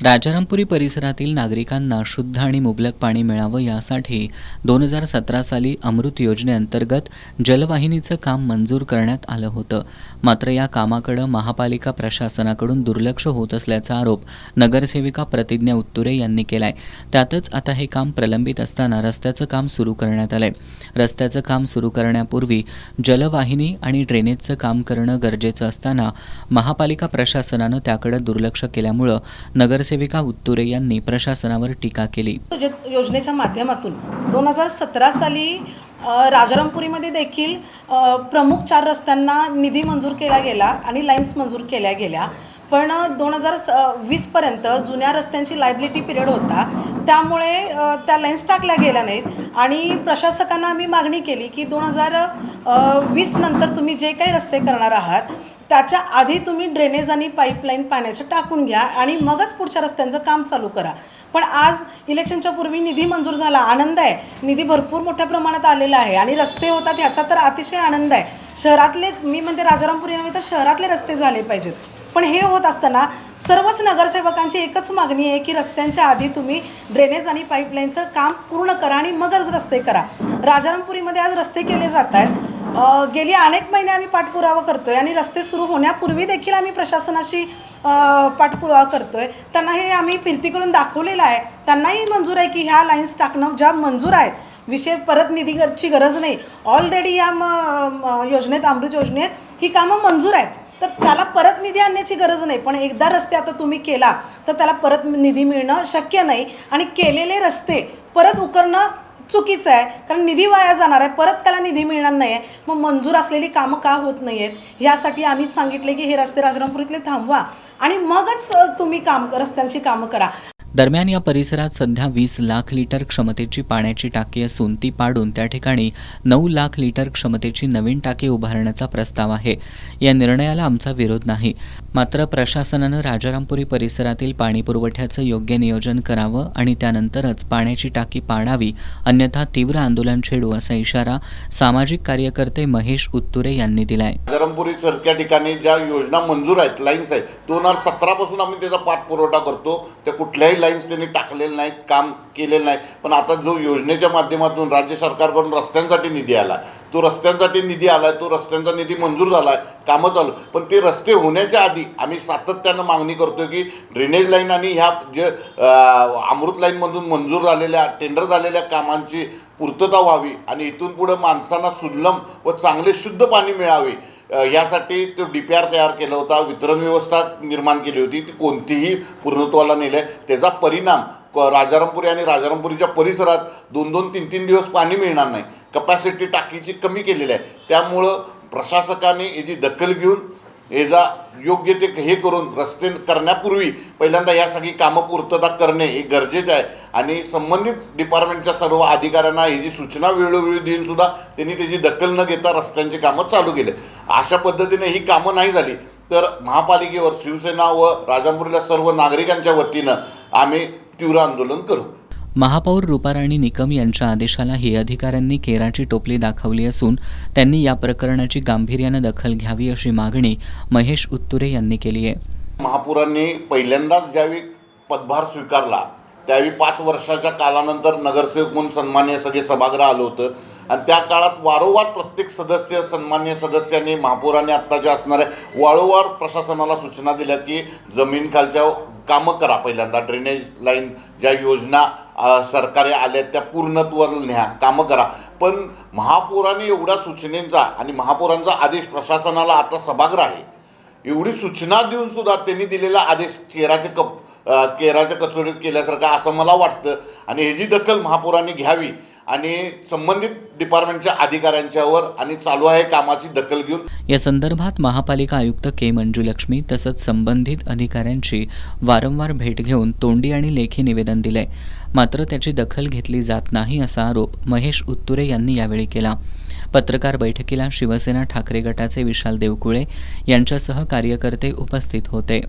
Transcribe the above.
राजारामपुरी परिसरातील नागरिकांना शुद्ध आणि मुबलक पाणी मिळावं यासाठी 2017 साली अमृत योजनेअंतर्गत जलवाहिनीचं काम मंजूर करण्यात आलं होतं. मात्र या कामाकडे महापालिका प्रशासनाकडून दुर्लक्ष होत असल्याचा आरोप नगरसेविका प्रतिज्ञा उत्तुरे यांनी केलाय. त्यातच आता हे काम प्रलंबित असताना रस्त्याचं काम सुरू करण्यात आलंय. रस्त्याचं काम सुरू करण्यापूर्वी जलवाहिनी आणि ड्रेनेजचं काम करणं गरजेचं असताना महापालिका प्रशासनानं त्याकडे दुर्लक्ष केल्यामुळं नगरसेविका उत्तुरे यांनी प्रशासनावर टीका केली. योजनेच्या माध्यमातून 2017 साली राजारामपुरीमध्ये देखील प्रमुख 4 रस्त्यांना निधी मंजूर केला गेला आणि लाईन्स मंजूर केल्या गेल्या. पण 2020 पर्यंत जुन्या रस्त्यांची लायबिलिटी पिरियड होता, त्यामुळे त्या लाईन्स टाकल्या गेल्या नाहीत आणि प्रशासकांना आम्ही मागणी केली की 2020 नंतर तुम्ही जे काही रस्ते करणार आहात त्याच्या आधी तुम्ही ड्रेनेज आणि पाईपलाईन पाण्याचे टाकून घ्या आणि मगच पुढच्या रस्त्यांचं काम चालू करा. पण आज इलेक्शनच्या पूर्वी निधी मंजूर झाला, आनंद आहे. निधी भरपूर मोठ्या प्रमाणात आलेला आहे आणि रस्ते होतात ह्याचा तर अतिशय आनंद आहे. शहरातले, मी म्हणते राजारामपुरी नव्हे तर शहरातले रस्ते झाले पाहिजेत. पण हे होत असताना सर्वच नगरसेवकांची एकच मागणी आहे की रस्त्यांच्या आधी तुम्ही ड्रेनेज आणि पाईपलाईनचं काम पूर्ण करा आणि मगच रस्ते करा. राजारामपुरीमध्ये आज रस्ते केले जात आहेत. गेली अनेक महिने आम्ही पाठपुरावा करतोय आणि रस्ते सुरू होण्यापूर्वी देखील आम्ही प्रशासनाशी पाठपुरावा करतोय. त्यांना हे आम्ही फिरती करून दाखवलेलं आहे. त्यांनाही मंजूर आहे की ह्या लाईन्स टाकणं ज्या मंजूर आहेत, विषय परत निधीची गरज नाही. ऑलरेडी या योजनेत, अमृत योजनेत ही कामं मंजूर आहेत, तर त्याला परत निधी आणण्याची गरज नाही. पण एकदा रस्ते आता तुम्ही केला तर त्याला परत निधी मिळणं शक्य नाही आणि केलेले रस्ते परत उकरणं चुकीचं आहे, कारण निधी वाया जाणार आहे, परत त्याला निधी मिळणार नाही आहे. मग मंजूर असलेली कामं का होत नाही आहेत यासाठी आम्ही सांगितले की हे रस्ते राजारामपुरीतले थांबवा आणि मगच तुम्ही रस्त्यांची कामं करा. दरम्यान या परिसरात सध्या 20 लाख लिटर क्षमतेची पाण्याची टाकी असून ती पाडून त्या ठिकाणी 9 लाख लिटर क्षमतेची नवीन टाकी उभारण्याचा प्रस्ताव आहे. या निर्णयाला आमचा विरोध नाही. मात्र प्रशासनानं राजारामपुरी परिसरातील पाणी पुरवठ्याचं योग्य नियोजन करावं आणि त्यानंतरच पाण्याची टाकी पाडावी, अन्यथा तीव्र आंदोलन छेडू असा इशारा सामाजिक कार्यकर्ते महेश उत्तुरे यांनी दिलाय. राजारामपुरी सारख्या ठिकाणी ज्या योजना मंजूर आहेत, लाईन्स आहेत, 2017 पासून आम्ही त्याचा पाठपुरवठा करतो. त्या कुठल्याही लाईन्स त्यांनी टाकलेले नाहीत, काम केलेलं नाही. पण आता जो योजनेच्या माध्यमातून राज्य सरकारकडून रस्त्यांसाठी निधी आला, तो रस्त्यांसाठी निधी आला, तो रस्त्यांचा निधी मंजूर झाला आहे, कामं चालू. पण ते रस्ते होण्याच्या आधी आम्ही सातत्यानं मागणी करतो की ड्रेनेज लाईन आणि ह्या जे अमृत लाईनमधून मंजूर झालेल्या, टेंडर झालेल्या कामांची पूर्तता व्हावी आणि इथून पुढे माणसांना सुलभ व चांगले शुद्ध पाणी मिळावे यासाठी तो DPR तयार केला होता, वितरण व्यवस्था निर्माण केली होती. ती कोणतीही पूर्णत्वाला नेले. त्याचा परिणाम राजारामपुरी आणि राजारामपुरीच्या परिसरात 2-2, 3-3 दिवस पाणी मिळणार नाही. कपॅसिटी टाकीची कमी केलेली आहे. त्यामुळं प्रशासकाने याची दखल घेऊन याचा योग्य ते हे करून रस्ते करण्यापूर्वी पहिल्यांदा या सगळी कामं पूर्तता करणे हे गरजेचं आहे आणि संबंधित डिपार्टमेंटच्या सर्व अधिकाऱ्यांना याची सूचना वेळोवेळी देऊन सुद्धा त्यांनी त्याची दखल न घेता रस्त्यांची कामं चालू केले. अशा पद्धतीने ही कामं नाही झाली तर महापालिकेवर, शिवसेना व राजारामपुरीला सर्व नागरिकांच्या वतीनं आम्ही तीव्र आंदोलन करू. महापौर रूपाराणी निकम यांच्या आदेशालाही अधिकाऱ्यांनी केराची टोपली दाखवली असून त्यांनी या प्रकरणाची गांभीर्यानं दखल घ्यावी अशी मागणी महेश उत्तुरे यांनी केली आहे. महापौरांनी पहिल्यांदाच ज्यावेळी पदभार स्वीकारला त्यावेळी 5 वर्षाच्या कालानंतर नगरसेवक म्हणून सन्मान्य सगळे सभागृह आलं होतं आणि त्या काळात वारंवार प्रत्येक सदस्य, सन्मान्य सदस्यांनी, महापौरांनी आत्ताच्या असणाऱ्या वारंवार प्रशासनाला सूचना दिल्यात की जमीन खालच्या कामं करा. पहिल्यांदा ड्रेनेज लाईन ज्या योजना सरकारी आल्या त्या पूर्णत्वाला न्या, कामं करा. पण महापौरांनी एवढ्या सूचनेचा आणि महापौरांचा आदेश प्रशासनाला, आता सभागृह आहे, एवढी सूचना देऊन सुद्धा त्यांनी दिलेला आदेश केराच्या कचोरीत केल्यासारखं असं मला वाटतं आणि ह्याची दखल महापौरांनी घ्यावी आणि संबंधित डिपार्टमेंटच्या अधिकाऱ्यांच्यावर आणि चालू आहे कामाची दखल घेऊन या संदर्भात महापालिका आयुक्त के. मंजुलक्ष्मी तसंच संबंधित अधिकाऱ्यांची वारंवार भेट घेऊन तोंडी आणि लेखी निवेदन दिले. मात्र त्याची दखल घेतली जात नाही असा आरोप महेश उत्तुरे यांनी यावेळी केला. पत्रकार बैठकीला शिवसेना ठाकरे गटाचे विशाल देवकुळे यांच्यासह कार्यकर्ते उपस्थित होते.